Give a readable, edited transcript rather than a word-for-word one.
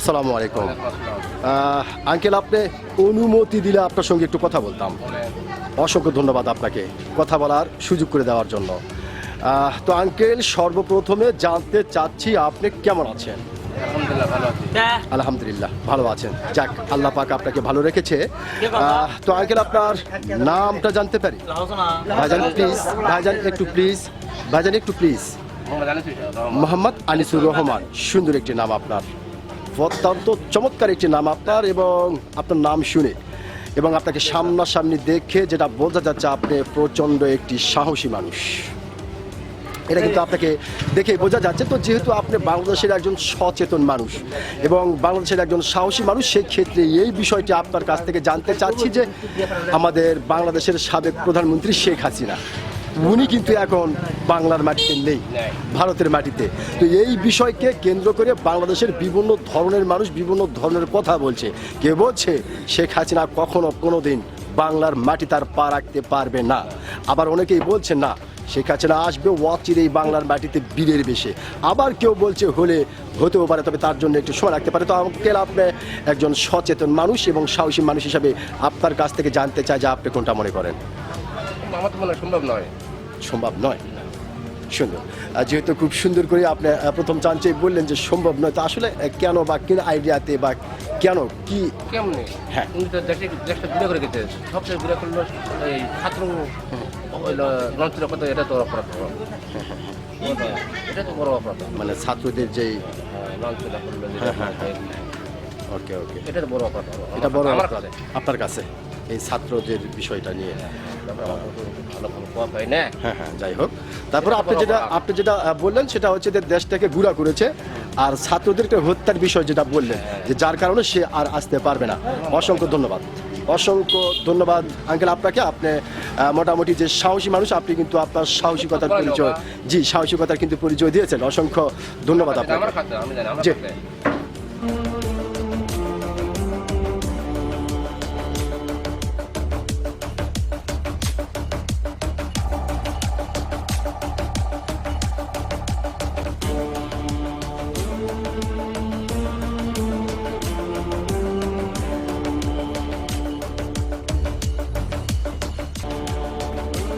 আসসালামু আলাইকুম আঙ্কেল, আপনি অনুমতি দিলে আপনার সঙ্গে একটু কথা বলতাম। অসংখ্য ধন্যবাদ আপনাকে কথা বলার সুযোগ করে দেওয়ার জন্য। তো আঙ্কেল, সর্বপ্রথমে জানতে চাচ্ছি আপনি কেমন আছেন? আলহামদুলিল্লাহ ভালো আছেন। যাক, আল্লাহ পাক আপনাকে ভালো রেখেছে। তো আঙ্কেল, আপনার নামটা জানতে পারি? ভাইজান প্লিজ, ভাইজান একটু প্লিজ। মোহাম্মদ আনিসুর রহমান, সুন্দর একটি নাম আপনার, অত্যন্ত চমৎকার একটি নাম আপনার। এবং আপনার নাম শুনে এবং আপনাকে সামনাসামনি দেখে যেটা বোঝা যাচ্ছে, আপনি প্রচণ্ড একটি সাহসী মানুষ। এটা কিন্তু আপনাকে দেখে বোঝা যাচ্ছে। তো যেহেতু আপনি বাংলাদেশের একজন সচেতন মানুষ এবং বাংলাদেশের একজন সাহসী মানুষ, সেই ক্ষেত্রে এই বিষয়টি আপনার কাছ থেকে জানতে চাচ্ছি যে আমাদের বাংলাদেশের সাবেক প্রধানমন্ত্রী শেখ হাসিনা, উনি কিন্তু এখন বাংলার মাটিতে নেই, ভারতের মাটিতে। তো এই বিষয়কে কেন্দ্র করে বাংলাদেশের বিভিন্ন ধরনের মানুষ বিভিন্ন ধরনের কথা বলছে। কে বলছে শেখ হাসিনা কখনো কোনো দিন বাংলার মাটি তার পা রাখতে পারবে না, আবার অনেকেই বলছে না শেখ হাসিনা আসবে অচিরেই বাংলার মাটিতে বীরের বেশে, আবার কেউ বলছে হতেও পারে, তবে তার জন্য একটু সময় রাখতে পারে। তো আমাকে আপনি একজন সচেতন মানুষ এবং সাহসী মানুষ হিসাবে আপনার কাছ থেকে জানতে চাই যে আপনি কোনটা মনে করেন? আমার তো মনে হয় সম্ভব নয়। সুন্দর, যেহেতু খুব সুন্দর করে আপনি প্রথম চান্সেই বললেন যে সম্ভব নয়, তো আসলে কেন বা কোন আইডিয়াতে বা কেন কি কেমনে? হ্যাঁ, উনি তো দেশটা ঘুরে করে গেছে, সবচেয়ে ঘুরে করলো এই ছাত্র লঞ্চের কথা, এটা তো অপরাধ। এটা তো বড় অপরাধ, মানে ছাত্রদের যেই লঞ্চটা করলো, ওকে, এটা তো বড় অপরাধ। এটা বড় আমার অপরাধ আপনার কাছে এই ছাত্রদের বিষয়টা নিয়ে? ভালো প্রভাব হয় না। হ্যাঁ, যাই হোক, তারপর আপনি যেটা বললেন সেটা হচ্ছে যে দেশটাকে গুঁড়া করেছে, আর ছাত্রদেরকে হত্যার বিষয় যেটা বললেন যে যার কারণে সে আর আসতে পারবে না। অসংখ্য ধন্যবাদ আঙ্কেল আপনাকে। আপনি মোটামুটি যে সাহসী মানুষ, আপনি কিন্তু আপনার সাহসিকতার পরিচয় কিন্তু পরিচয় দিয়েছেন। অসংখ্য ধন্যবাদ আপনাকে। জি।